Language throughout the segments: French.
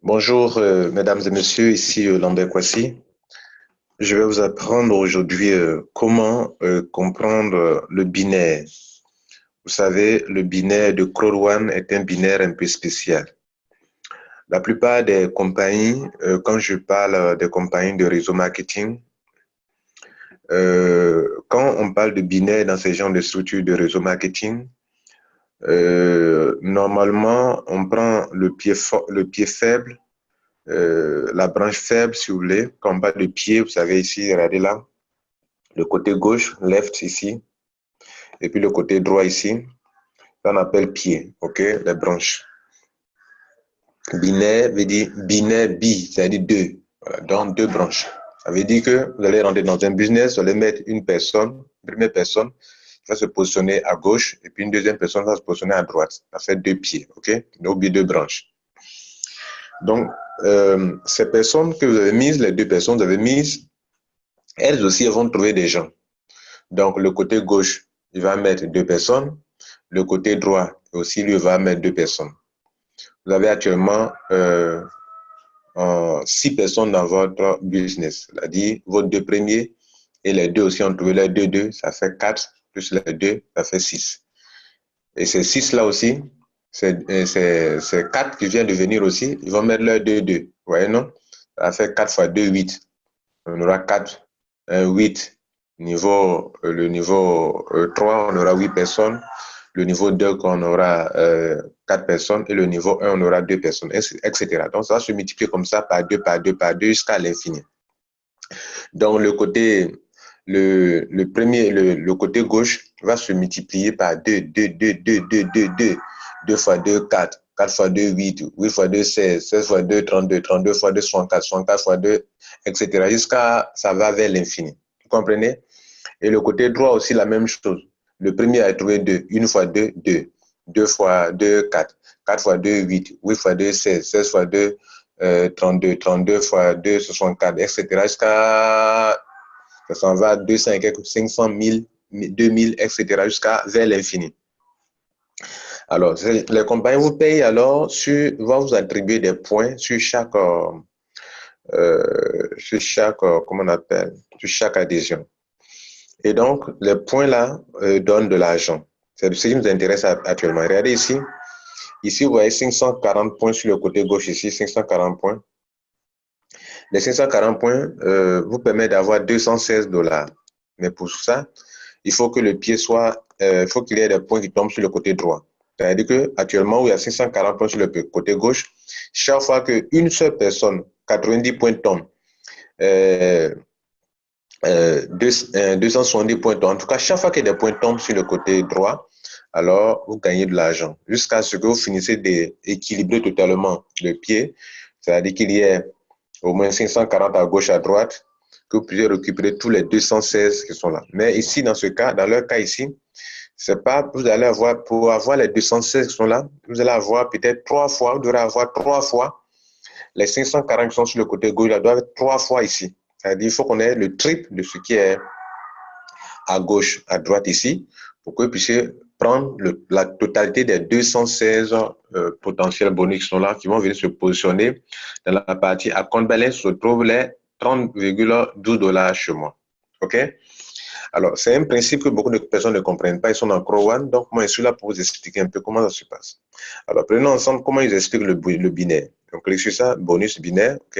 Bonjour, mesdames et messieurs, ici Lambert Kwasi. Je vais vous apprendre aujourd'hui comment comprendre le binaire. Vous savez, le binaire de Crowell est un binaire un peu spécial. La plupart des compagnies, quand je parle des compagnies de réseau marketing, quand on parle de binaire dans ces genres de structures de réseau marketing, normalement, on prend le pied faible, la branche faible, si vous voulez. Quand on parle de pied, vous savez ici, regardez là, le côté gauche, left ici, et puis le côté droit ici, on appelle pied, ok, les branches. Binaire veut dire binaire bi, c'est-à-dire deux, voilà, donc deux branches. Ça veut dire que vous allez rentrer dans un business, vous allez mettre une personne, une première personne va se positionner à gauche, et puis une deuxième personne va se positionner à droite. Ça fait deux pieds, ok, donc deux branches. Donc, ces personnes que vous avez mises, les deux personnes que vous avez mises, elles aussi elles vont trouver des gens. Donc, le côté gauche, il va mettre deux personnes. Le côté droit aussi, lui, va mettre deux personnes. Vous avez actuellement 6 personnes dans votre business. C'est-à-dire, vos deux premiers et les deux aussi ont trouvé les deux, ça fait 4, plus les deux, ça fait 6. Et ces 6-là aussi, ces 4 qui viennent de venir aussi, ils vont mettre leurs deux. Vous voyez, non? Ça fait 4 fois 2, 8. On aura 4, 8. Le niveau 3, on aura 8 personnes. Le niveau 2, on aura 4 personnes. Et le niveau 1, on aura 2 personnes, etc. Donc, ça va se multiplier comme ça par 2, par 2, par 2 jusqu'à l'infini. Donc, le côté gauche va se multiplier par 2, 2, 2, 2, 2, 2, 2. 2 fois 2, 4. 4 fois 2, 8. 8 fois 2, 16. 16 fois 2, 32. 32 fois 2, 64. 64 fois 2, etc. Jusqu'à ça va vers l'infini. Vous comprenez? Et le côté droit aussi, la même chose. Le premier a trouvé 2. 1 fois 2, 2. 2 fois 2, 4. 4 fois 2, 8. 8 fois 2, 16. 16 fois 2, 32. 32 fois 2, 64, etc. Jusqu'à ça s'en va à 200 et quelques, 500 000, 2000, etc. jusqu'à vers l'infini. Alors, les compagnies vous payent alors vont vous attribuer des points sur chaque comment on appelle, sur chaque adhésion. Et donc, les points là donnent de l'argent. C'est ce qui nous intéresse actuellement. Regardez ici. Ici, vous voyez 540 points sur le côté gauche ici, 540 points. Les 540 points vous permettent d'avoir 216 $. Mais pour ça, il faut que le pied soit, faut qu'il y ait des points qui tombent sur le côté droit. C'est-à-dire qu'actuellement, où il y a 540 points sur le côté gauche, chaque fois qu'une seule personne, 90 points tombent, 270 points tombent, en tout cas, chaque fois que des points tombent sur le côté droit, alors vous gagnez de l'argent. Jusqu'à ce que vous finissez d'équilibrer totalement le pied, c'est-à-dire qu'il y ait au moins 540 à gauche, à droite, que vous puissiez récupérer tous les 216 qui sont là. Mais ici, dans ce cas, dans leur cas ici, c'est pas, vous allez avoir, pour avoir les 216 qui sont là, vous allez avoir peut-être 3 fois, vous devrez avoir 3 fois les 540 qui sont sur le côté gauche, là, doivent être 3 fois ici. C'est-à-dire qu'il faut qu'on ait le triple de ce qui est à gauche, à droite ici, pour que vous puissiez prendre la totalité des 216 potentiels bonus qui sont là, qui vont venir se positionner dans la partie à compte balance se trouvent les 30,12 $ chez moi. OK? Alors, c'est un principe que beaucoup de personnes ne comprennent pas. Ils sont dans Crowell, donc moi, je suis là pour vous expliquer un peu comment ça se passe. Alors, prenons ensemble comment ils expliquent le binaire. Donc, cliquez sur ça, bonus binaire. OK?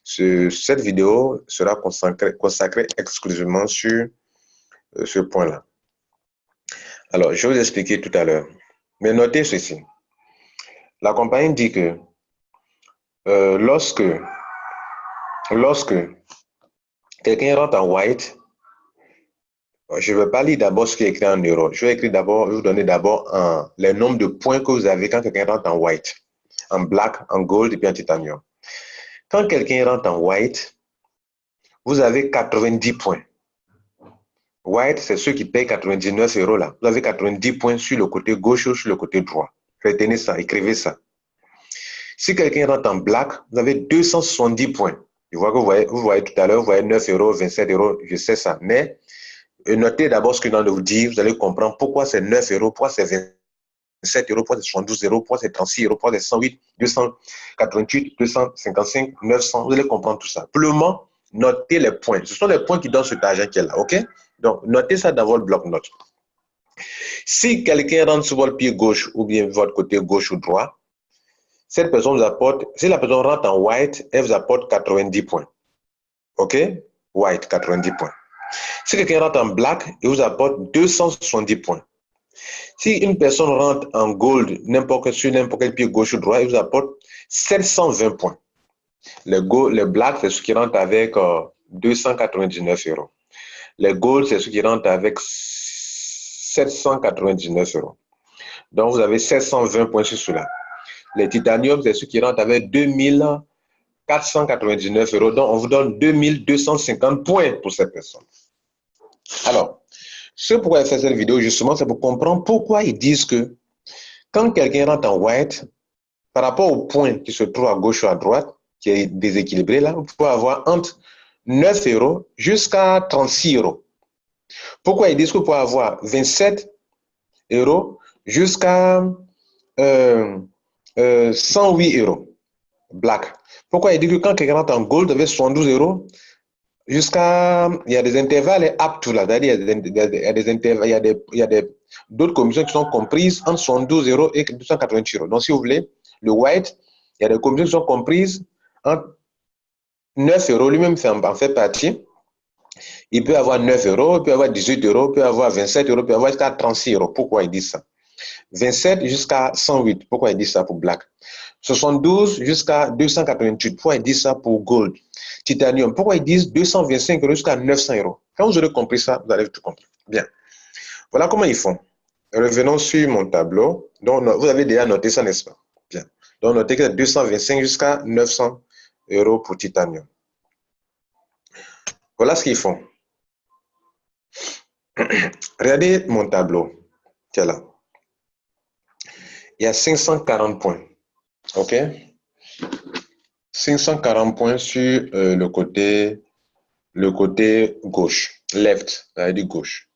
Cette vidéo sera consacrée exclusivement sur ce point-là. Alors, je vais vous expliquer tout à l'heure. Mais notez ceci. La compagnie dit que lorsque quelqu'un rentre en white, je ne vais pas lire d'abord ce qui est écrit en euros. Je vais vous donner d'abord les nombres de points que vous avez quand quelqu'un rentre en white, en black, en gold et puis en titanium. Quand quelqu'un rentre en white, vous avez 90 points. White, c'est ceux qui payent 99 € là. Vous avez 90 points sur le côté gauche ou sur le côté droit. Retenez ça, écrivez ça. Si quelqu'un rentre en black, vous avez 270 points. Je vois que vous voyez tout à l'heure, vous voyez 9 €, 27 €, je sais ça. Mais notez d'abord ce que je viens de vous dire. Vous allez comprendre pourquoi c'est 9 euros, pourquoi c'est 27 euros, pourquoi c'est 72 euros, pourquoi c'est 36 euros, pourquoi c'est 108, 288, 255, 900. Vous allez comprendre tout ça. Pour le moment, notez les points. Ce sont les points qui donnent cet argent qui est là. OK? Donc, notez ça dans votre bloc-notes. Si quelqu'un rentre sur votre pied gauche ou bien votre côté gauche ou droit, cette personne vous apporte, si la personne rentre en white, elle vous apporte 90 points. OK? White, 90 points. Si quelqu'un rentre en black, il vous apporte 270 points. Si une personne rentre en gold, sur n'importe quel pied gauche ou droit, il vous apporte 720 points. Les black, c'est ceux qui rentrent avec 299 euros. Les gold, c'est ceux qui rentrent avec 799 euros. Donc, vous avez 720 points sur cela. Les titanium, c'est ceux qui rentrent avec 2499 euros. Donc, on vous donne 2250 points pour cette personne. Alors, ce pourquoi faire cette vidéo, justement, c'est pour comprendre pourquoi ils disent que quand quelqu'un rentre en white, par rapport au point qui se trouve à gauche ou à droite, qui est déséquilibré là, vous pouvez avoir entre 9 euros jusqu'à 36 euros. Pourquoi ils disent que vous pouvez avoir 27 euros jusqu'à 108 euros, black. Pourquoi ils disent que quand quelqu'un rentre en gold, vous avez 72 euros jusqu'à, il y a des intervalles up to là, c'est-à-dire il y a des intervalles, il y a d'autres commissions qui sont comprises entre 72 euros et 288 euros. Donc, si vous voulez, le white, il y a des commissions qui sont comprises entre 9 euros, lui-même en fait partie. Il peut avoir 9 euros, il peut avoir 18 euros, il peut avoir 27 euros, il peut avoir jusqu'à 36 euros. Pourquoi ils disent ça? 27 jusqu'à 108. Pourquoi ils disent ça pour black? 72 jusqu'à 288. Pourquoi ils disent ça pour gold? Titanium. Pourquoi ils disent 225 euros jusqu'à 900 euros? Quand vous aurez compris ça, vous allez tout comprendre. Bien. Voilà comment ils font. Revenons sur mon tableau. Donc, vous avez déjà noté ça, n'est-ce pas? Bien. Donc, notez que c'est 225 jusqu'à 900 euros pour titanium. Voilà ce qu'ils font. Regardez mon tableau. Tiens là. Il y a 540 points. OK? 540 points sur le côté gauche. Left, c'est-à-dire gauche.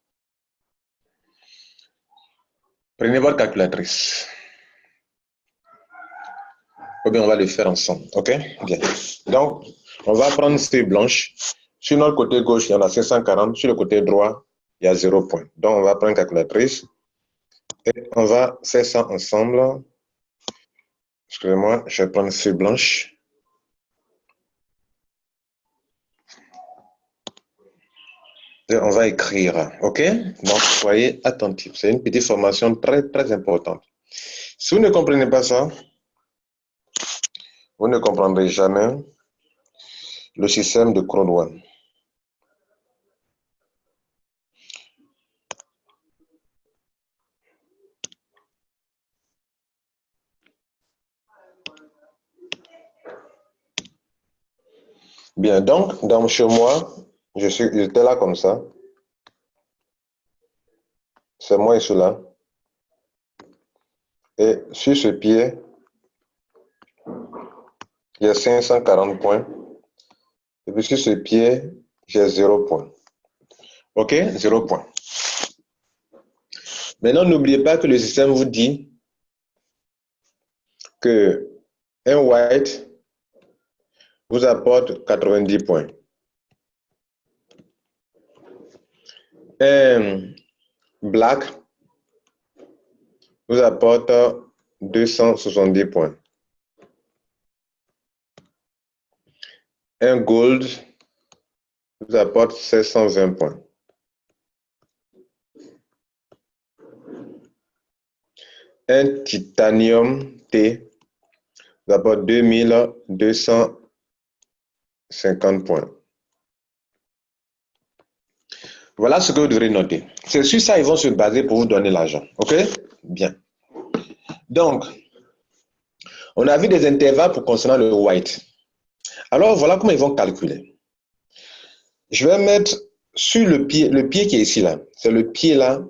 Prenez votre calculatrice. Ou bien on va le faire ensemble. OK? Bien. Donc, on va prendre ces blanches. Sur notre côté gauche, il y en a 540. Sur le côté droit, il y a 0 point. Donc, on va prendre une calculatrice. Et on va faire ça ensemble. Excusez-moi, je vais prendre ces blanches. Et on va écrire. OK? Donc, soyez attentifs. C'est une petite formation très, très importante. Si vous ne comprenez pas ça, vous ne comprendrez jamais le système de Crowd One. Bien, donc, chez moi, j'étais là comme ça. C'est moi et cela. Et sur ce pied, il y a 540 points. Et puis sur ce pied, j'ai 0 point. OK? 0 point. Maintenant, n'oubliez pas que le système vous dit que un white vous apporte 90 points. Un black vous apporte 270 points. Un gold vous apporte 720 points. Un titanium T vous apporte 2250 points. Voilà ce que vous devrez noter. C'est sur ça qu'ils vont se baser pour vous donner l'argent. OK? Bien. Donc, on a vu des intervalles pour concernant le white. Alors, voilà comment ils vont calculer. Je vais mettre sur le pied qui est ici là. C'est le pied là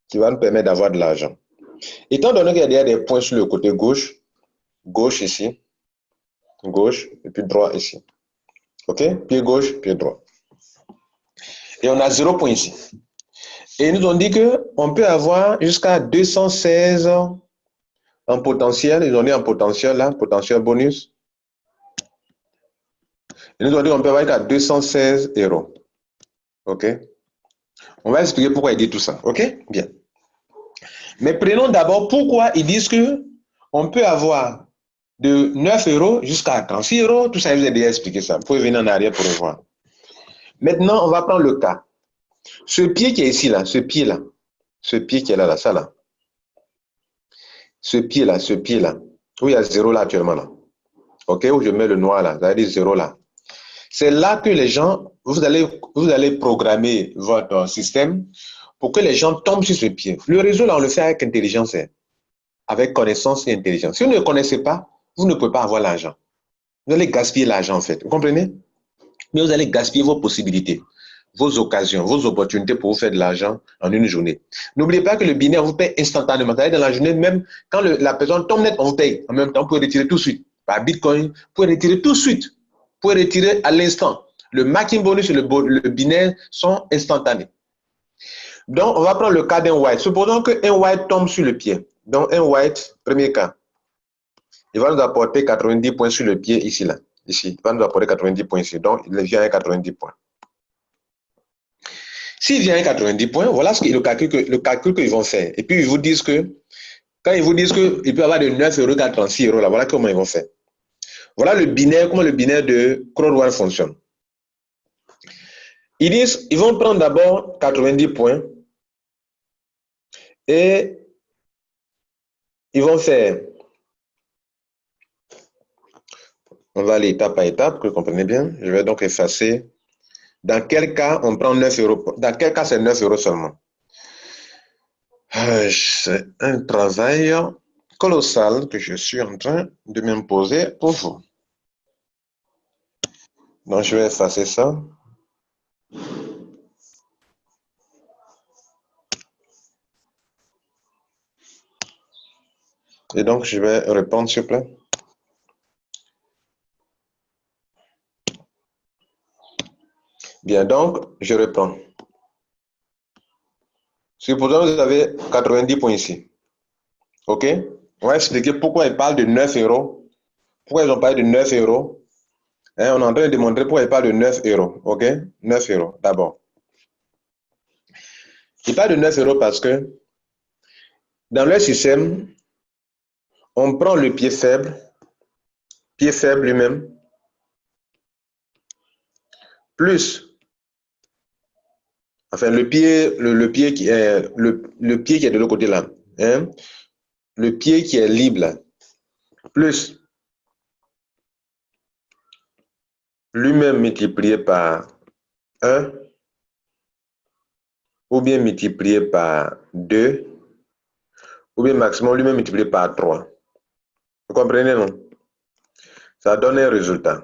qui va nous permettre d'avoir de l'argent. Étant donné qu'il y a des points sur le côté gauche, gauche ici, gauche et puis droit ici. OK? Pied gauche, pied droit. Et on a 0 point ici. Et ils nous ont dit qu'on peut avoir jusqu'à 216 en potentiel. Ils ont dit en potentiel, là, potentiel bonus. Ils nous ont dit qu'on peut avoir jusqu'à 216 euros. OK? On va expliquer pourquoi ils disent tout ça. OK? Bien. Mais prenons d'abord pourquoi ils disent qu'on peut avoir de 9 euros jusqu'à 36 euros. Tout ça, je vous ai déjà expliqué ça. Vous pouvez venir en arrière pour le voir. Maintenant, on va prendre le cas. Ce pied qui est ici, là, ce pied-là, ce pied qui est là, là, ça là, ce pied-là, où il y a 0 là actuellement, là. OK, où je mets le noir là, ça veut dire 0 là. C'est là que les gens, vous allez programmer votre système pour que les gens tombent sur ce pied. Le réseau, là, on le fait avec intelligence, avec connaissance et intelligence. Si vous ne le connaissez pas, vous ne pouvez pas avoir l'argent. Vous allez gaspiller l'argent, en fait. Vous comprenez? Mais vous allez gaspiller vos possibilités, vos occasions, vos opportunités pour vous faire de l'argent en une journée. N'oubliez pas que le binaire vous paye instantanément. C'est-à-dire dans la journée, même quand la personne tombe net, on vous paye. En même temps, vous pouvez retirer tout de suite. Par Bitcoin, vous pouvez retirer tout de suite. Vous pouvez retirer à l'instant. Le marking bonus et le binaire sont instantanés. Donc, on va prendre le cas d'un white. Supposons qu'un white tombe sur le pied. Donc, un white, premier cas, il va nous apporter 90 points sur le pied ici, là. Ici, il va nous apporter 90 points ici. Donc, il vient avec 90 points. S'il vient avec 90 points, voilà le calcul qu'ils vont faire. Et puis, ils vous disent que, quand ils vous disent qu'il peut y avoir de 9 euros à 36 euros, là, voilà comment ils vont faire. Voilà le binaire, comment le binaire de Crowd1 fonctionne. Ils vont prendre d'abord 90 points et ils vont faire, on va aller étape par étape, que vous comprenez bien. Je vais donc effacer. Dans quel cas on prend 9 euros? Dans quel cas c'est 9 euros seulement? C'est un travail colossal que je suis en train de m'imposer pour vous. Donc, je vais effacer ça. Et donc, je vais répondre, s'il vous plaît. Bien, donc, je reprends. Supposons que vous avez 90 points ici. OK? On va expliquer pourquoi ils parlent de 9 euros. Pourquoi ils ont parlé de 9 euros. Hein, on est en train de démontrer pourquoi ils parlent de 9 euros. OK? 9 euros, d'abord. Ils parlent de 9 euros parce que dans leur système, on prend le pied faible lui-même, plus, enfin, le pied qui est de l'autre côté là, hein, le pied qui est libre là, plus lui-même multiplié par 1, ou bien multiplié par 2, ou bien maximum lui-même multiplié par 3. Vous comprenez, non? Ça donne un résultat.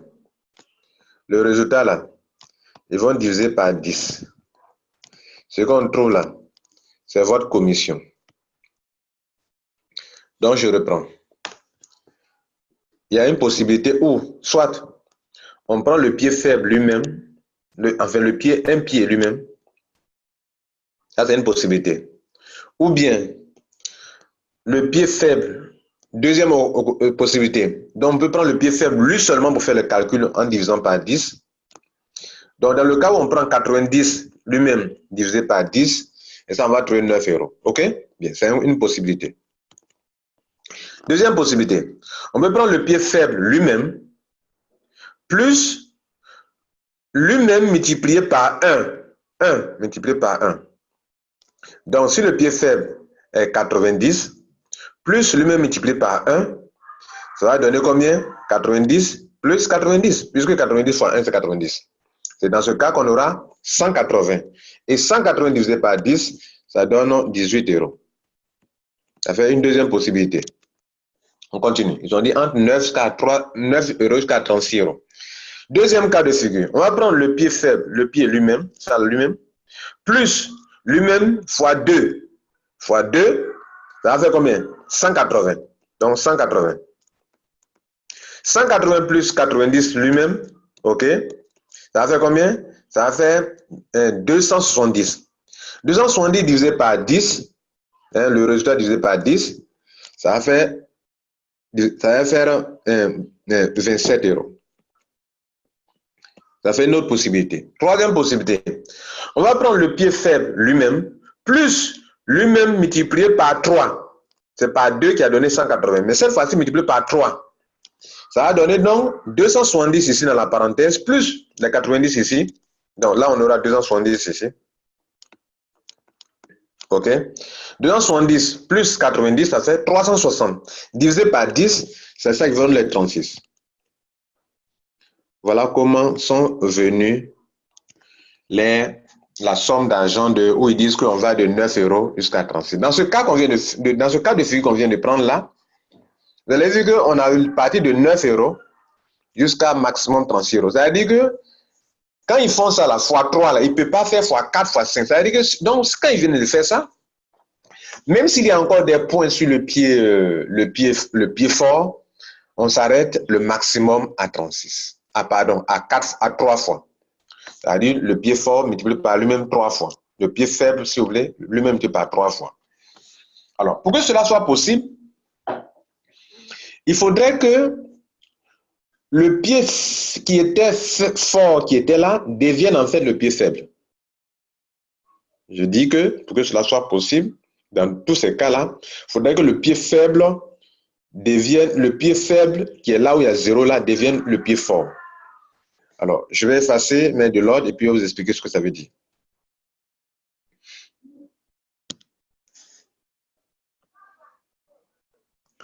Le résultat là, ils vont diviser par 10. Ce qu'on trouve là, c'est votre commission. Donc, je reprends. Il y a une possibilité où, soit, on prend le pied faible lui-même, enfin un pied lui-même. Ça, c'est une possibilité. Ou bien, le pied faible, deuxième possibilité. Donc, on peut prendre le pied faible lui seulement pour faire le calcul en divisant par 10. Donc, dans le cas où on prend 90 lui-même divisé par 10, et ça, on va trouver 9 euros. OK? Bien, c'est une possibilité. Deuxième possibilité. On peut prendre le pied faible lui-même, plus lui-même multiplié par 1. 1 multiplié par 1. Donc, si le pied faible est 90, plus lui-même multiplié par 1, ça va donner combien? 90 plus 90, puisque 90 fois 1, c'est 90. C'est dans ce cas qu'on aura 180. Et 180 divisé par 10, ça donne 18 euros. Ça fait une deuxième possibilité. On continue. Ils ont dit entre 9 euros jusqu'à 36 euros. Deuxième cas de figure. On va prendre le pied faible, le pied lui-même, ça lui-même, plus lui-même fois 2. Fois 2, ça va faire combien? 180. Donc 180. 180 plus 90 lui-même, ok? Ça va faire combien? Ça va faire 270. 270 divisé par 10, hein, le résultat divisé par 10, ça va faire 27 euros. Ça fait une autre possibilité. Troisième possibilité. On va prendre le pied faible lui-même, plus lui-même multiplié par 3. C'est par 2 qui a donné 180. Mais cette fois-ci, multiplié par 3. Ça va donner donc 270 ici dans la parenthèse, plus les 90 ici. Donc là, on aura 270 ici. OK? 270 plus 90, ça fait 360. Divisé par 10, c'est ça qui donne les 36. Voilà comment sont venus la somme d'argent où ils disent qu'on va de 9 euros jusqu'à 36. Dans ce cas de figure qu'on vient de prendre là, vous allez voir qu'on a une partie de 9 euros jusqu'à maximum 36 euros. C'est-à-dire que quand ils font ça, la fois 3, là, ils ne peuvent pas faire fois 4, fois 5. C'est-à-dire que donc, quand ils viennent de faire ça, même s'il y a encore des points sur le pied fort, on s'arrête le maximum à 36. À 3 fois. C'est-à-dire le pied fort multiplié par lui-même 3 fois. Le pied faible, si vous voulez, lui-même multiplié par 3 fois. Alors, pour que cela soit possible, il faudrait que le pied qui était fort, qui était là, devienne en fait le pied faible. Je dis que pour que cela soit possible, dans tous ces cas-là, il faudrait que le pied faible qui est là où il y a 0 là, devienne le pied fort. Alors, je vais effacer, mettre de l'ordre et puis vous expliquer ce que ça veut dire.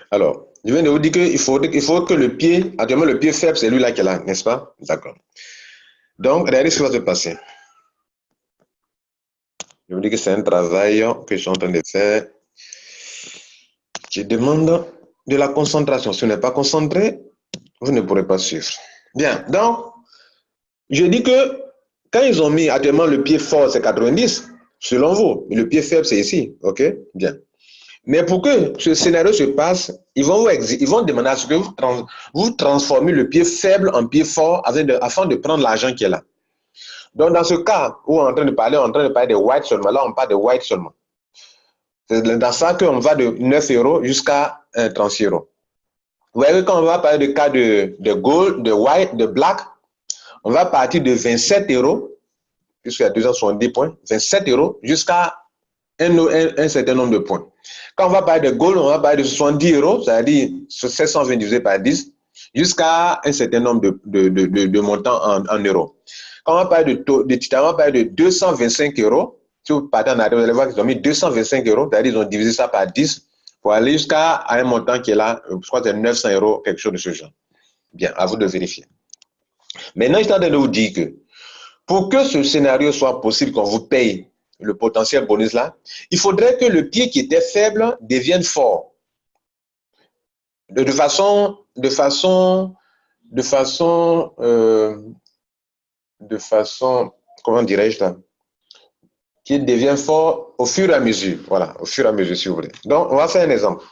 Alors, je viens de vous dire qu'il faut que le pied, actuellement le pied faible, c'est lui là qui est là, n'est-ce pas? D'accord. Donc, regardez ce qui va se passer. Je vous dis que c'est un travail que je suis en train de faire. Je demande de la concentration. Si vous n'êtes pas concentré, vous ne pourrez pas suivre. Bien, donc, je dis que quand ils ont mis actuellement le pied fort, c'est 90, selon vous, et le pied faible, c'est ici. OK? Bien. Mais pour que ce scénario se passe, ils vont demander à ce que vous transformez le pied faible en pied fort afin de prendre l'argent qui est là. Donc, dans ce cas où on est en train de parler de white seulement. Là, on parle de white seulement. C'est dans ça qu'on va de 9 euros jusqu'à 36 euros. Vous voyez, quand on va parler de cas de gold, de white, de black, on va partir de 27 euros, puisqu'il y a 270 points, 27 euros jusqu'à un certain nombre de points. Quand on va parler de gold, on va parler de 70 euros, c'est-à-dire 720 divisé par 10, jusqu'à un certain nombre de montants en euros. Quand on va parler de titane, on va parler de 225 euros. Si vous partez en arrière, vous allez voir qu'ils ont mis 225 euros, c'est-à-dire ils ont divisé ça par 10 pour aller jusqu'à un montant qui est là, je crois que c'est 900 euros, quelque chose de ce genre. Bien, à vous de vérifier. Maintenant, je suis en train de vous dire que pour que ce scénario soit possible, qu'on vous paye le potentiel bonus là, il faudrait que le pied qui était faible devienne fort. De façon, comment dirais-je là, qui devient fort au fur et à mesure. Voilà, au fur et à mesure, si vous voulez. Donc, on va faire un exemple.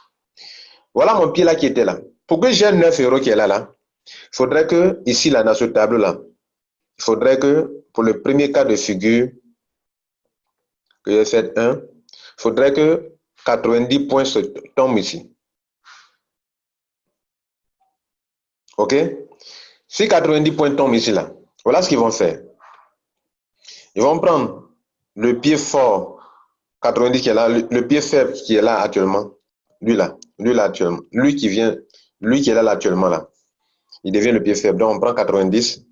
Voilà mon pied là qui était là. Pour que j'ai 9 euros qui est là, il faudrait que, ici, là, dans ce tableau-là, il faudrait que, pour le premier cas de figure, que j'ai fait 1, il faudrait que 90 points se tombent ici. OK? Si 90 points tombent ici, là, voilà ce qu'ils vont faire. Ils vont prendre le pied fort, 90 qui est là, le pied faible qui est là actuellement, lui là actuellement, lui qui est là actuellement là, il devient le pied faible. Donc on prend 90.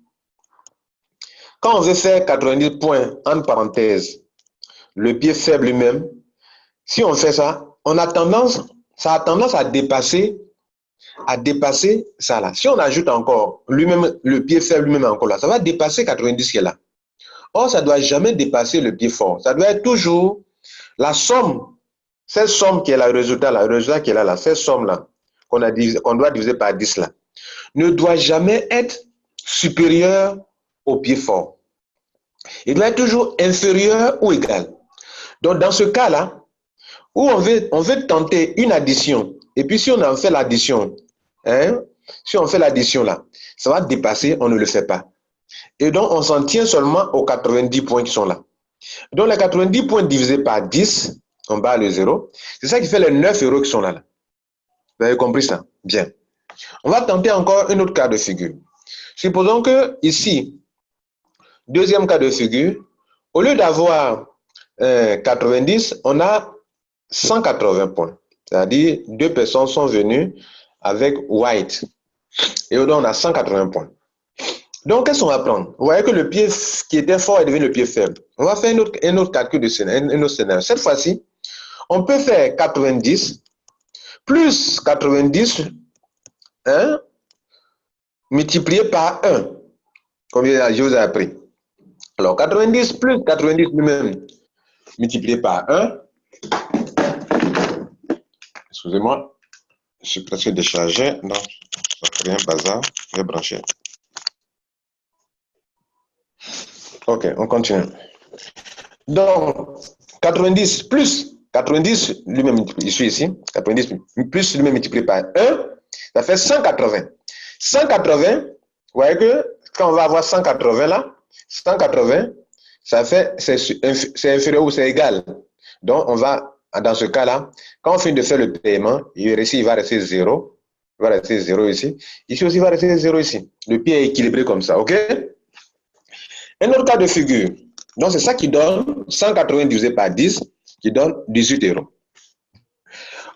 Quand on veut faire 90 points, entre parenthèses, le pied faible lui-même, si on fait ça, ça a tendance à dépasser ça là. Si on ajoute encore lui-même, le pied faible lui-même encore là, ça va dépasser 90 qui est là. Or, ça ne doit jamais dépasser le pied fort. Ça doit être toujours la somme, cette somme qui est là, le résultat qui est là, cette somme-là, qu'on doit diviser par 10 là, ne doit jamais être supérieure au pied fort. Il doit être toujours inférieur ou égal. Donc, dans ce cas-là, où on veut tenter une addition, et puis si on en fait l'addition, si on fait l'addition là, ça va dépasser, on ne le fait pas. Et donc, on s'en tient seulement aux 90 points qui sont là. Donc, les 90 points divisés par 10, en bas le 0, c'est ça qui fait les 9 euros qui sont là. Vous avez compris ça? Bien. On va tenter encore un autre cas de figure. Supposons que ici, deuxième cas de figure, au lieu d'avoir 90, on a 180 points. C'est-à-dire, deux personnes sont venues avec white. Et donc, on a 180 points. Donc, qu'est-ce qu'on va prendre? Vous voyez que le pied qui était fort est devenu le pied faible. On va faire un autre calcul de scénario, un autre scénario. Cette fois-ci, on peut faire 90 plus 90 hein, multiplié par 1. Combien je vous ai appris? Alors, 90 plus 90 lui-même multiplié par 1. Excusez-moi, je suis presque déchargé. Donc, ça fait un bazar. Je vais brancher. Ok, on continue. Donc, 90 plus 90 lui-même, je suis ici, 90 plus lui-même multiplié par 1, ça fait 180. 180, vous voyez que quand on va avoir 180 là, 180, ça fait, c'est inférieur ou c'est égal. Donc, on va, dans ce cas-là, quand on finit de faire le paiement, ici, il va rester 0. Il va rester 0 ici. Ici aussi, il va rester 0 ici. Le pied est équilibré comme ça, OK? Un autre cas de figure. Donc, c'est ça qui donne 180 divisé par 10, qui donne 18 euros.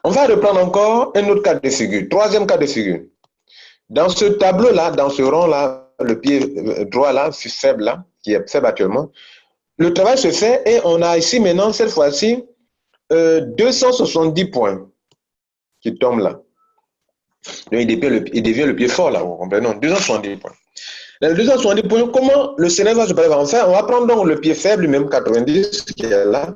On va reprendre encore un autre cas de figure. Troisième cas de figure. Dans ce tableau-là, dans ce rond-là, le pied droit là, faible là, qui est faible actuellement, le travail se fait et on a ici maintenant, cette fois-ci, 270 points qui tombent là. Donc, il devient le pied fort là, vous comprenez? Non, 270 points. Les 270 points, comment le scénario va se passer? Enfin, on va prendre donc le pied faible, même 90, qui est là,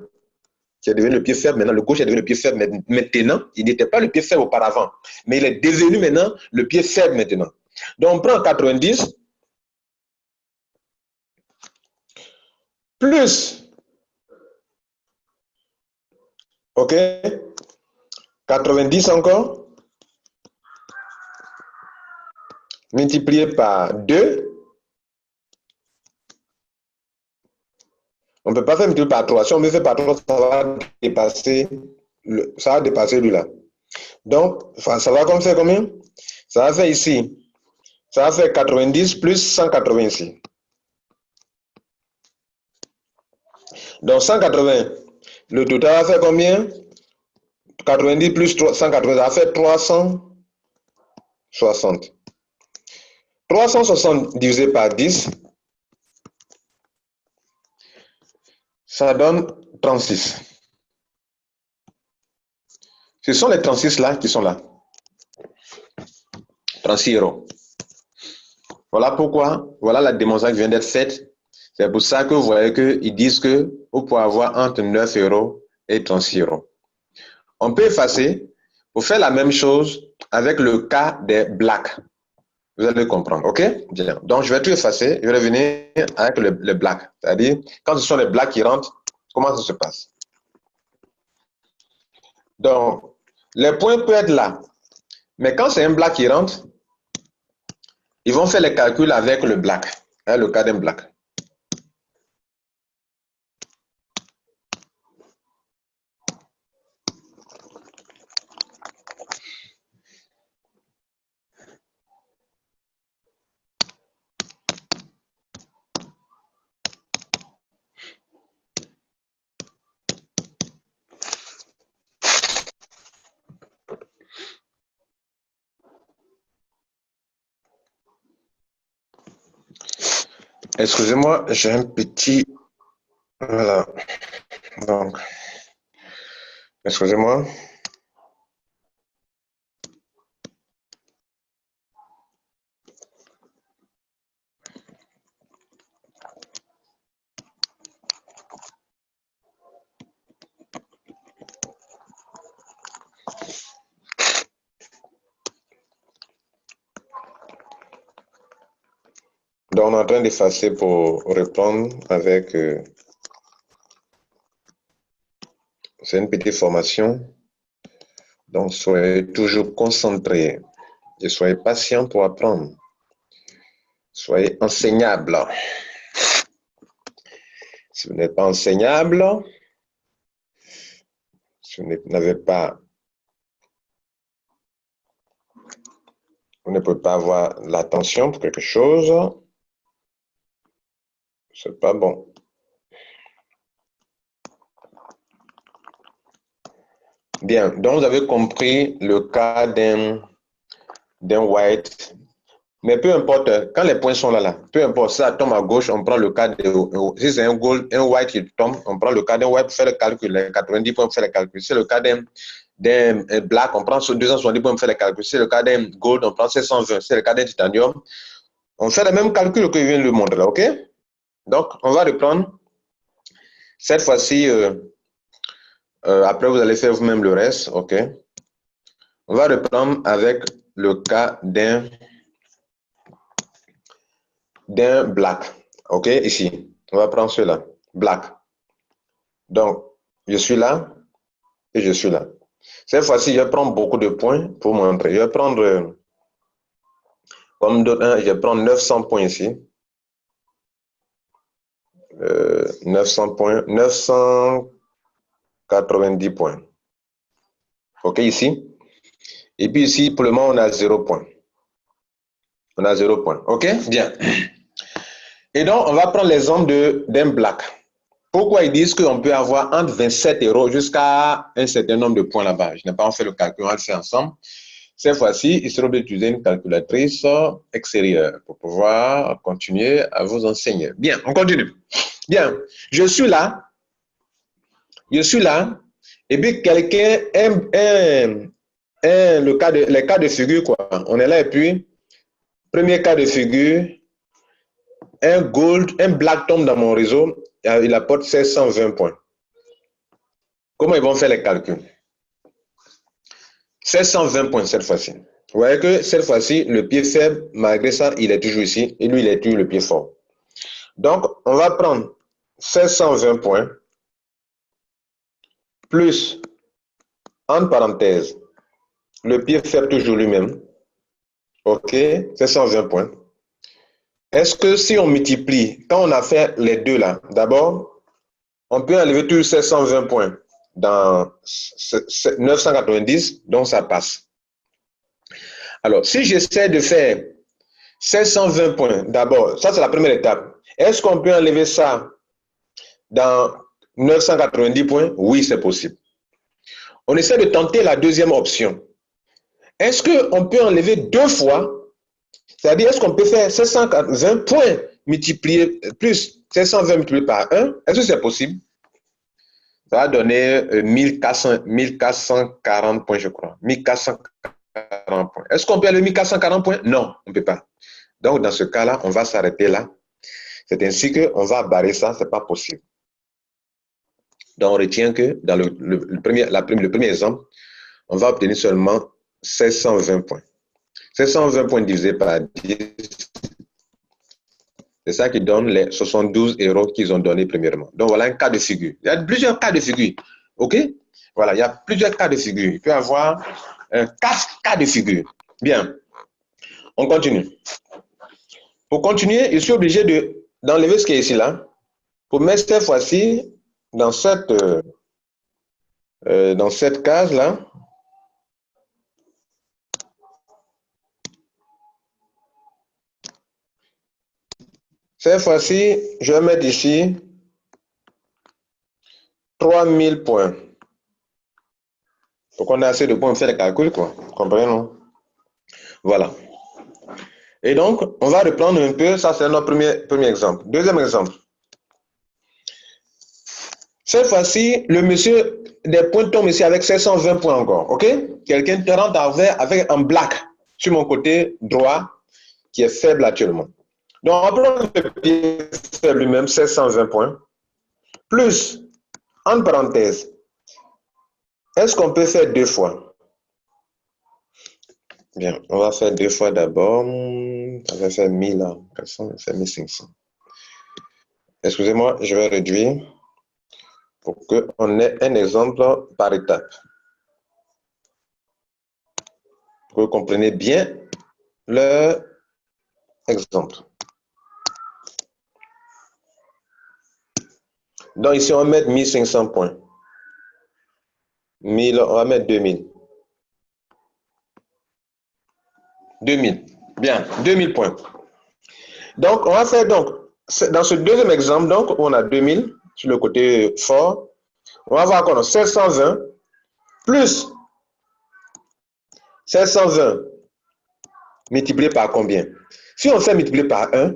qui est devenu le pied faible maintenant. Le gauche est devenu le pied faible maintenant. Il n'était pas le pied faible auparavant, mais il est devenu maintenant le pied faible maintenant. Donc, on prend 90 plus, OK, 90 encore, multiplié par 2. On ne peut pas faire multiplié par 3. Si on veut faire par 3, ça va dépasser lui là. Donc, ça va comme faire combien? Ça va faire ici. Ça va faire 90 plus 180 ici. Donc, 180. Le total va faire combien? 90 plus 180, ça va faire 360. 360 divisé par 10, ça donne 36. Ce sont les 36 là qui sont là. 36 euros. Voilà pourquoi, voilà la démonstration qui vient d'être faite. C'est pour ça que vous voyez qu'ils disent que vous pouvez avoir entre 9 euros et 36 euros. On peut effacer pour faire la même chose avec le cas des blacks. Vous allez comprendre, ok? Bien. Donc, je vais tout effacer. Je vais revenir avec les blacks. C'est-à-dire, quand ce sont les blacks qui rentrent, comment ça se passe? Donc, les points peuvent être là. Mais quand c'est un black qui rentre, ils vont faire les calculs avec le black, hein, le cas d'un black. Excusez-moi, j'ai un petit... Voilà. Donc, excusez-moi. Donc, on est en train d'effacer pour répondre avec... c'est une petite formation. Donc, soyez toujours concentrés et soyez patients pour apprendre. Soyez enseignables. Si vous n'êtes pas enseignable, si vous n'avez pas, vous ne pouvez pas avoir l'attention pour quelque chose, c'est pas bon. Bien, donc vous avez compris le cas d'un white. Mais peu importe, quand les points sont là, peu importe, si ça tombe à gauche, on prend le cas de, si c'est un white qui tombe, on prend le cas d'un white pour faire le calcul, les 90 points pour faire le calcul. Si c'est le cas d'un black, on prend 270 points pour faire le calcul. Si c'est le cas d'un gold, on prend 720. Si c'est le cas d'un titanium, on fait le même calcul que je viens de le montrer là, ok? Donc, on va reprendre. Cette fois-ci, après vous allez faire vous-même le reste, ok? On va reprendre avec le cas d'un black. OK, ici. On va prendre cela. Black. Donc, je suis là et je suis là. Cette fois-ci, je vais prendre beaucoup de points pour montrer. Je vais prendre, comme d'autres, je vais prendre 900 points ici. 900 points, 990 points. OK, ici. Et puis ici, pour le moment, on a 0 point. On a 0 point. OK, bien. Et donc, on va prendre l'exemple d'un black. Pourquoi ils disent qu'on peut avoir entre 27 € jusqu'à un certain nombre de points là-bas? Je n'ai pas fait le calcul, on va le faire ensemble. Cette fois-ci, il sera d'utiliser une calculatrice extérieure pour pouvoir continuer à vous enseigner. Bien, on continue. Bien, je suis là, et puis quelqu'un les cas de figure, quoi. On est là, et puis, premier cas de figure, un black tombe dans mon réseau, il apporte 720 points. Comment ils vont faire les calculs? 720 points cette fois-ci. Vous voyez que cette fois-ci, le pied faible, malgré ça, il est toujours ici, et lui, il est toujours le pied fort. Donc, on va prendre 720 points, plus, entre parenthèses, le pied faible toujours lui-même. OK, 720 points. Est-ce que si on multiplie, quand on a fait les deux là, d'abord, on peut enlever tous 720 points dans 990, donc ça passe. Alors, si j'essaie de faire 720 points, d'abord, ça c'est la première étape. Est-ce qu'on peut enlever ça dans 990 points? Oui, c'est possible. On essaie de tenter la deuxième option. Est-ce qu'on peut enlever deux fois? C'est-à-dire, est-ce qu'on peut faire 720 points multipliés plus 720 multiplié par 1? Est-ce que c'est possible? Ça va donner 1440 points, je crois. 1440 points. Est-ce qu'on peut aller 1440 points? Non, on ne peut pas. Donc, dans ce cas-là, on va s'arrêter là. C'est ainsi qu'on va barrer ça, ce n'est pas possible. Donc, on retient que dans le premier exemple, on va obtenir seulement 720 points. 720 points divisé par 10, c'est ça qui donne les 72 € qu'ils ont donné premièrement. Donc, voilà un cas de figure. Il y a plusieurs cas de figure. OK? Voilà, il y a plusieurs cas de figure. Il peut y avoir 4 cas de figure. Bien. On continue. Pour continuer, je suis obligé d'enlever ce qui est ici, là, pour mettre cette fois-ci dans cette case-là. Cette fois-ci, je vais mettre ici 3000 points. Pour qu'on ait assez de points pour faire les calculs, quoi. Comprenez, non? Voilà. Et donc, on va reprendre un peu, ça c'est notre premier exemple. Deuxième exemple. Cette fois-ci, le monsieur des points tombe ici avec 720 points encore, ok? Quelqu'un te rentre avec un black sur mon côté droit qui est faible actuellement. Donc, on prend le pied faible lui-même, 720 points, plus, en parenthèse, est-ce qu'on peut faire deux fois? Bien, on va faire deux fois d'abord. On va faire 1000, 400, on va faire 1500. Excusez-moi, je vais réduire pour qu'on ait un exemple par étape. Pour que vous compreniez bien l'exemple. Donc ici, on va mettre 1500 points. 1000, on va mettre 2000. 2000. Bien, 2000 points. Donc, on va faire donc, dans ce deuxième exemple, donc, on a 2000 sur le côté fort. On va voir qu'on a 720 plus 720 multiplié par combien? Si on fait multiplier par 1,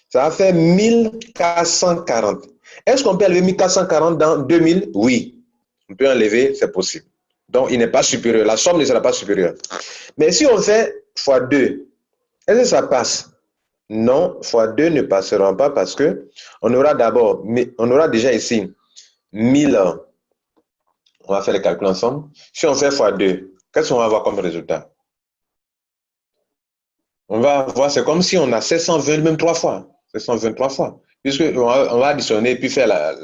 ça va faire 1440. Est-ce qu'on peut enlever 1440 dans 2000? Oui, on peut enlever, c'est possible. Donc, il n'est pas supérieur. La somme ne sera pas supérieure. Mais si on fait fois 2, est-ce que ça passe? Non, fois 2 ne passeront pas parce que on aura déjà ici 1000. On va faire les calculs ensemble. Si on fait fois 2, qu'est-ce qu'on va avoir comme résultat? On va voir, c'est comme si on a 720 même 3 fois. 723 fois. Puisqu'on va additionner puis faire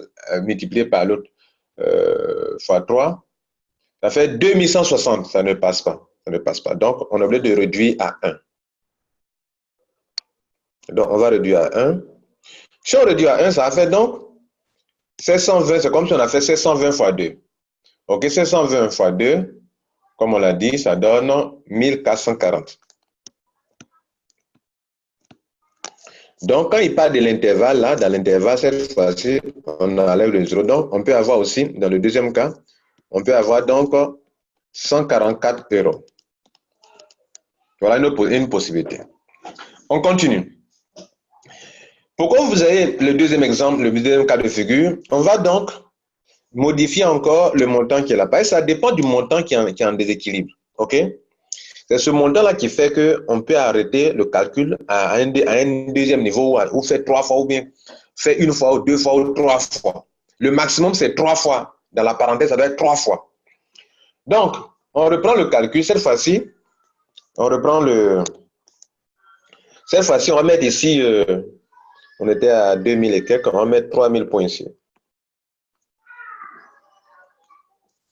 multiplier par l'autre fois 3. Ça fait 2160. Ça ne passe pas. Ça ne passe pas. Donc, on est obligé de réduire à 1. Donc, on va réduire à 1. Si on réduit à 1, ça va faire donc 720. C'est comme si on a fait 720 fois 2. OK, 720 fois 2, comme on l'a dit, ça donne 1440. Donc, quand il parle de l'intervalle, là, dans l'intervalle, cette fois-ci, on enlève le 0. Donc, on peut avoir aussi, dans le deuxième cas, on peut avoir donc 144 euros. Voilà une possibilité. On continue. Pourquoi vous avez le deuxième exemple, le deuxième cas de figure, on va donc modifier encore le montant qui est là. Parce que ça dépend du montant qui est en déséquilibre. OK? C'est ce montant-là qui fait qu'on peut arrêter le calcul à un deuxième niveau ou faire 3 fois ou bien faire 1 fois ou 2 fois ou 3 fois. Le maximum, c'est 3 fois. Dans la parenthèse, ça doit être 3 fois. Donc, on reprend le calcul. Cette fois-ci, on reprend le... Cette fois-ci, on va mettre ici, on était à 2000 et quelques, on va mettre 3000 points ici.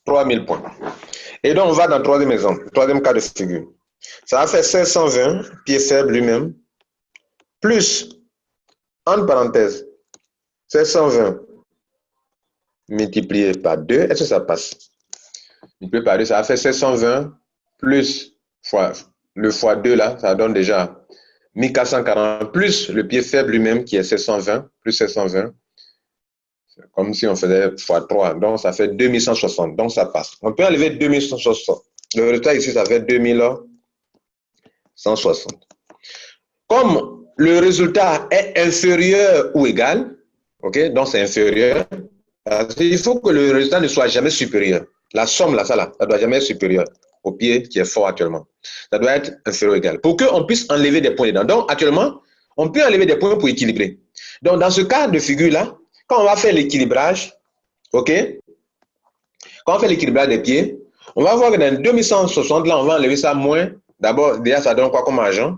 3000 points. Et donc, on va dans le troisième exemple, le troisième cas de figure. Ça va faire 720, pied faible lui-même, plus, entre parenthèses, 720 multiplié par 2, est-ce que ça passe? Multiplié par 2, ça va faire 720 plus le fois 2 là, ça donne déjà 1440 plus le pied faible lui-même qui est 720 plus 720. C'est comme si on faisait fois 3, donc ça fait 2160, donc ça passe. On peut enlever 2160. Le résultat ici, ça fait 2160. Comme le résultat est inférieur ou égal, ok, donc c'est inférieur, il faut que le résultat ne soit jamais supérieur. La somme, là, ça doit jamais être supérieur au pied qui est fort actuellement. Ça doit être inférieur ou égal. Pour qu'on puisse enlever des points dedans. Donc, actuellement, on peut enlever des points pour équilibrer. Donc, dans ce cas de figure-là, quand on va faire l'équilibrage, ok, quand on fait l'équilibrage des pieds, on va voir que dans 2160, là, on va enlever ça moins. D'abord, déjà, ça donne quoi comme argent?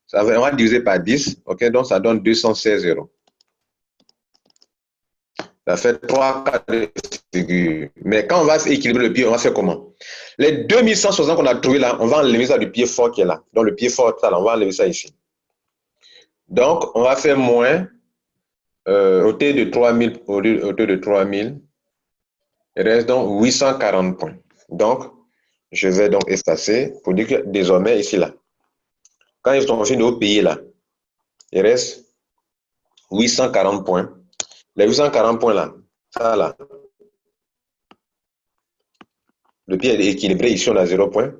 Ça va, on va diviser par 10, ok, donc ça donne 216 euros. Ça fait 3 cas de figure. Mais quand on va équilibrer le pied, on va faire comment? Les 2160 qu'on a trouvé là, on va enlever ça du pied fort qui est là. Donc le pied fort, ça, là, on va enlever ça ici. Donc, on va faire moins autour de 3000, autour de 3000. Il reste donc 840 points. Donc, je vais donc effacer pour dire que désormais, ici, là, quand ils sont finis de payer là, il reste 840 points. Les 840 points là, ça là, le pied est équilibré. Ici, on a 0 points.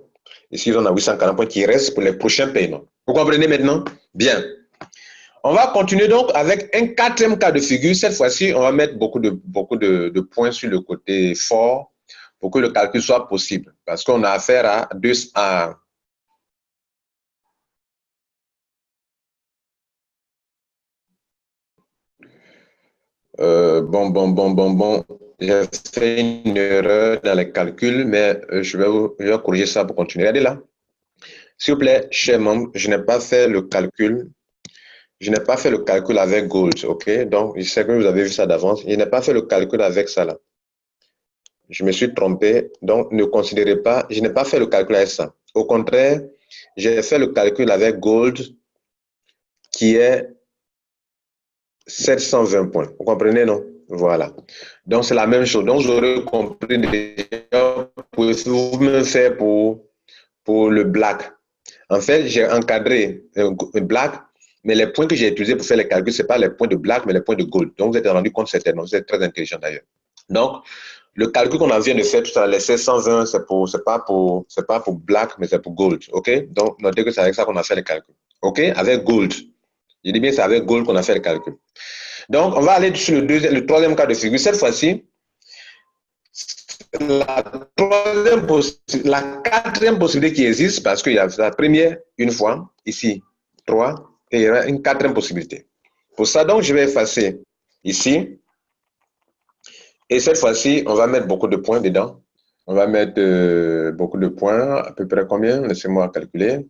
Ici, on a 840 points qui restent pour les prochains paiements. Vous comprenez maintenant? Bien. On va continuer donc avec un quatrième cas de figure. Cette fois-ci, on va mettre beaucoup de points sur le côté fort pour que le calcul soit possible. Parce qu'on a affaire à bon. J'ai fait une erreur dans les calculs, mais je vais corriger ça pour continuer. Regardez là. S'il vous plaît, chers membres, je n'ai pas fait le calcul. Je n'ai pas fait le calcul avec Gold, ok? Donc, je sais que vous avez vu ça d'avance. Je n'ai pas fait le calcul avec ça là. Je me suis trompé, donc ne considérez pas, je n'ai pas fait le calcul avec ça. Au contraire, j'ai fait le calcul avec Gold qui est 720 points. Vous comprenez, non? Voilà. Donc, c'est la même chose. Donc, j'aurais compris déjà, vous-même faire pour le black. En fait, j'ai encadré un black, mais les points que j'ai utilisés pour faire les calculs, ce n'est pas les points de black, mais les points de gold. Donc, vous êtes rendu compte certainement. Vous êtes très intelligent d'ailleurs. Donc, le calcul qu'on vient de faire tout à l'heure, les 1620, c'est pas pour black, mais c'est pour gold. OK? Donc, notez que c'est avec ça qu'on a fait les calculs. OK? Avec gold. Je dis bien, c'est avec gold qu'on a fait les calculs. Donc, on va aller sur le troisième cas de figure. Cette fois-ci, la quatrième possibilité qui existe, parce qu'il y a la première, une fois, ici, 3, et il y aura une quatrième possibilité. Pour ça, donc, je vais effacer ici. Et cette fois-ci, on va mettre beaucoup de points dedans. On va mettre beaucoup de points, à peu près combien? Laissez-moi calculer.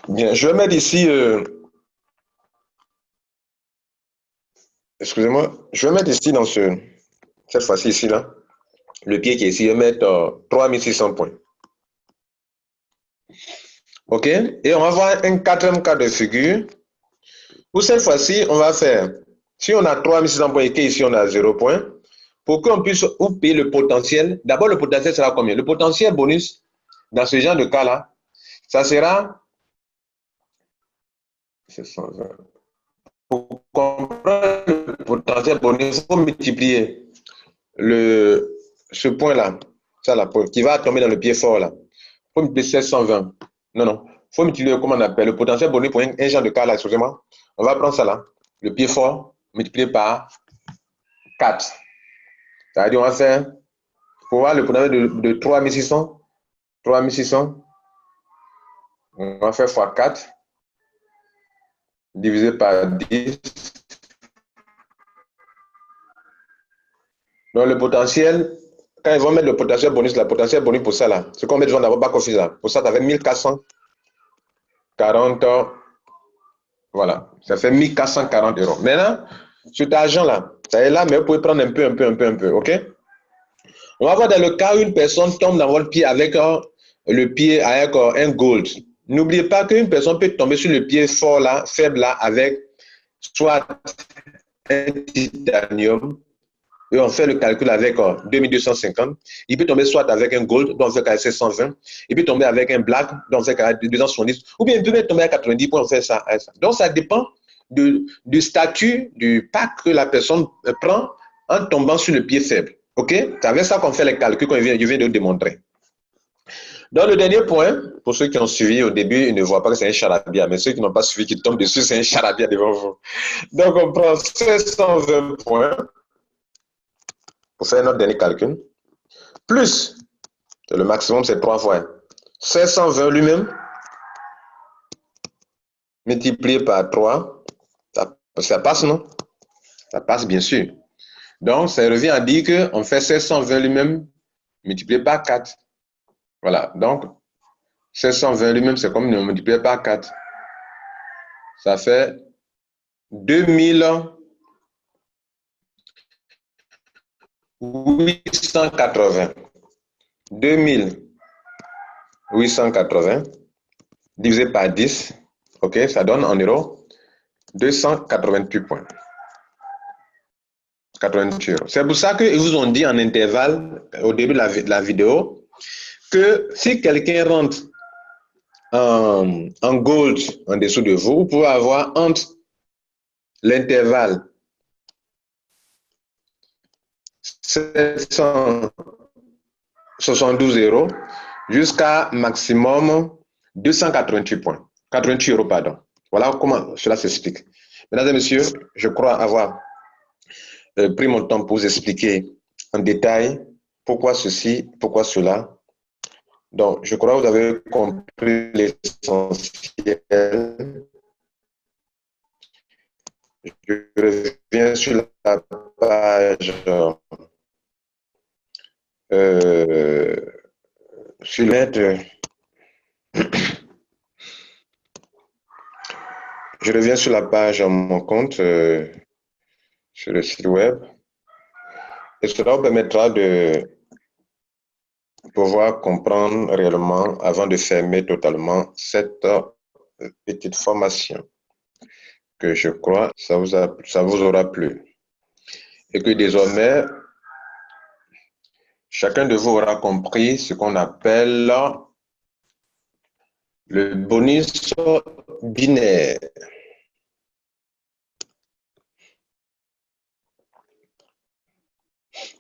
Bien, je vais mettre ici, excusez-moi, je vais mettre ici dans cette fois-ci ici, là, le pied qui est ici, je vais mettre 3600 points. OK? Et on va voir un quatrième cas de figure. Pour cette fois-ci, on va faire, si on a 3600 points et qu'ici on a 0 points, pour qu'on puisse payer le potentiel, d'abord le potentiel sera combien? Le potentiel bonus, dans ce genre de cas-là, ça sera, pour comprendre le potentiel bonus, il faut multiplier ce point-là, ça là, qui va tomber dans le pied fort là. Il faut multiplier 1620. Non, non. Il faut multiplier, comment on appelle, le potentiel bonus pour un genre de cas là, excusez-moi. On va prendre ça là, le pied fort multiplié par 4. C'est-à-dire, on va faire, pour voir le potentiel de 3600, 3600, on va faire x 4 divisé par 10. Donc, le potentiel, quand ils vont mettre le potentiel bonus, la potentiel bonus pour ça là, c'est qu'on met devant dans votre back-office là. Pour ça, ça fait 1440. Voilà, ça fait 1440 euros. Maintenant, cet argent-là, ça est là, mais vous pouvez prendre un peu, OK? On va voir dans le cas où une personne tombe dans votre pied avec le pied avec un gold. N'oubliez pas qu'une personne peut tomber sur le pied fort là, faible là, avec soit un titanium, et on fait le calcul avec 2250. Il peut tomber soit avec un gold, donc on fait 720. Il peut tomber avec un black, donc on fait 270. Ou bien il peut même tomber à 90 pour on fait ça. Donc ça dépend du statut du pack que la personne prend en tombant sur le pied faible. OK? C'est avec ça qu'on fait les calculs que je viens de démontrer. Dans le dernier point, pour ceux qui ont suivi au début, ils ne voient pas que c'est un charabia, mais ceux qui n'ont pas suivi, qui tombent dessus, c'est un charabia devant vous. Donc on prend 720 points pour faire notre dernier calcul, plus le maximum, c'est 3 fois 720 lui-même, multiplié par 3, ça passe, non? Ça passe, bien sûr. Donc, ça revient à dire qu'on fait 720 lui-même multiplié par 4. Voilà, donc 720 lui-même, c'est comme multiplié par 4. Ça fait 2880. 2880 divisé par 10, OK, ça donne en euros 288 points. 88 euros. C'est pour ça qu'ils vous ont dit en intervalle, au début de la vidéo, que si quelqu'un rentre en gold en dessous de vous, vous pouvez avoir entre l'intervalle 772 euros jusqu'à maximum 288 points. 88 euros, pardon. Voilà comment cela s'explique. Mesdames et messieurs, je crois avoir pris mon temps pour vous expliquer en détail pourquoi ceci, pourquoi cela. Donc, je crois que vous avez compris l'essentiel. Je reviens sur la page sur le je reviens sur la page mon compte sur le site web et cela vous permettra de pouvoir comprendre réellement avant de fermer totalement cette petite formation que je crois ça vous aura plu. Et que désormais, chacun de vous aura compris ce qu'on appelle le bonus binaire.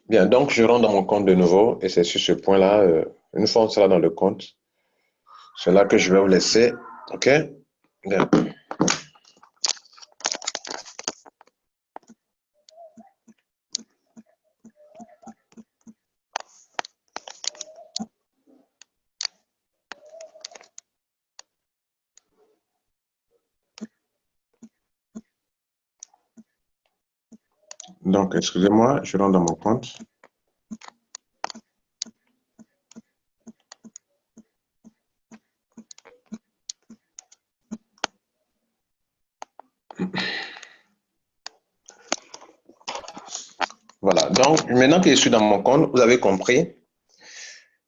Bien, donc je rentre dans mon compte de nouveau et c'est sur ce point-là, une fois on sera dans le compte, c'est là que je vais vous laisser. OK? Bien. Donc, excusez-moi, je rentre dans mon compte. Voilà, donc maintenant que je suis dans mon compte, vous avez compris.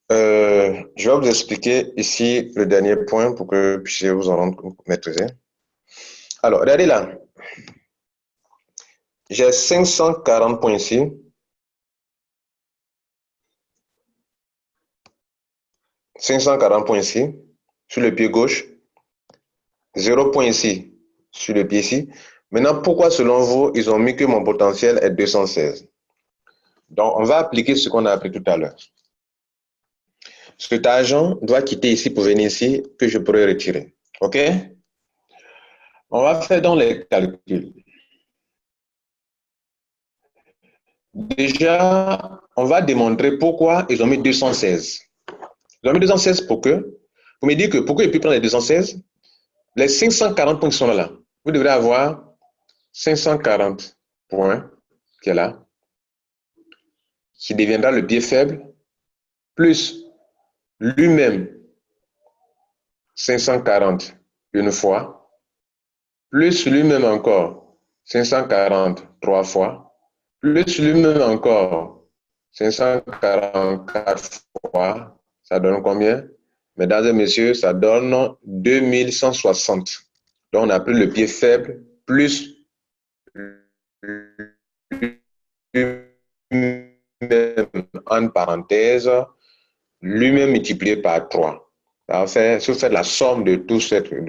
Je vais vous expliquer ici le dernier point pour que vous puissiez vous en rendre maîtriser. Alors, regardez là. J'ai 540 points ici. 540 points ici, sur le pied gauche. 0 points ici, sur le pied ici. Maintenant, pourquoi selon vous, ils ont mis que mon potentiel est 216? Donc, on va appliquer ce qu'on a appris tout à l'heure. Cet argent doit quitter ici pour venir ici, que je pourrais retirer. OK? On va faire donc les calculs. Déjà, on va démontrer pourquoi ils ont mis 216. Ils ont mis 216 pour que, vous me dites que pourquoi ils peuvent prendre les 216? Les 540 points qui sont là, vous devrez avoir 540 points qui est là, qui deviendra le pied faible, plus lui-même 540 une fois, plus lui-même encore 540 trois fois, plus lui-même encore 544 fois, ça donne combien? Mesdames et messieurs, ça donne 2160. Donc on a pris le pied faible plus lui-même en parenthèse, lui-même multiplié par 3. Si vous faites la somme de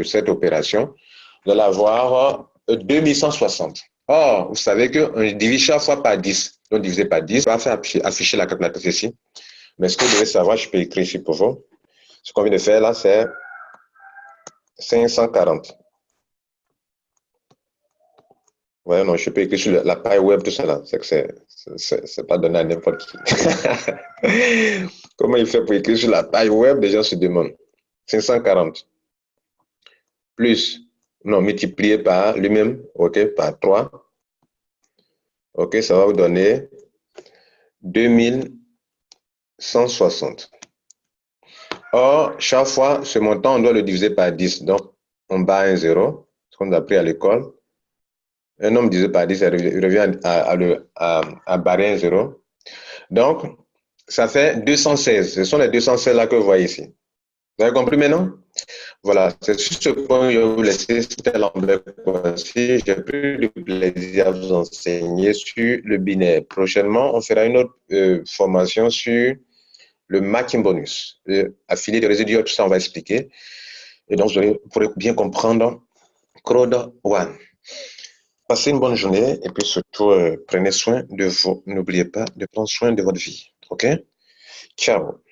cette opération, vous allez avoir 2160. Or, vous savez qu'on divise chaque fois par 10. Donc, divisé par 10, on va faire afficher la calculatrice ici. Mais ce que vous devez savoir, je peux écrire ici pour vous. Ce qu'on vient de faire là, c'est 540. Ouais, non, je peux écrire sur la page web, tout ça là. C'est que c'est pas donné à n'importe qui. Comment il fait pour écrire sur la page web, les gens se demandent. 540 plus, non, multiplié par lui-même, ok, par 3. Ok, ça va vous donner 2160. Or, chaque fois, ce montant, on doit le diviser par 10. Donc, on bat un 0, ce qu'on a appris à l'école. Un nombre divisé par 10, il revient à barrer un 0. Donc, ça fait 216. Ce sont les 216 là que vous voyez ici. Vous avez compris maintenant? Voilà, c'est sur ce point que je vais vous laisser. C'était Lambert Kouassi. J'ai pris le plaisir à vous enseigner sur le binaire. Prochainement, on fera une autre formation sur le matching bonus. Affilié de résidus, tout ça, on va expliquer. Et donc, vous pourrez bien comprendre Crowd One. Passez une bonne journée et puis surtout, prenez soin de vous. N'oubliez pas de prendre soin de votre vie. OK? Ciao.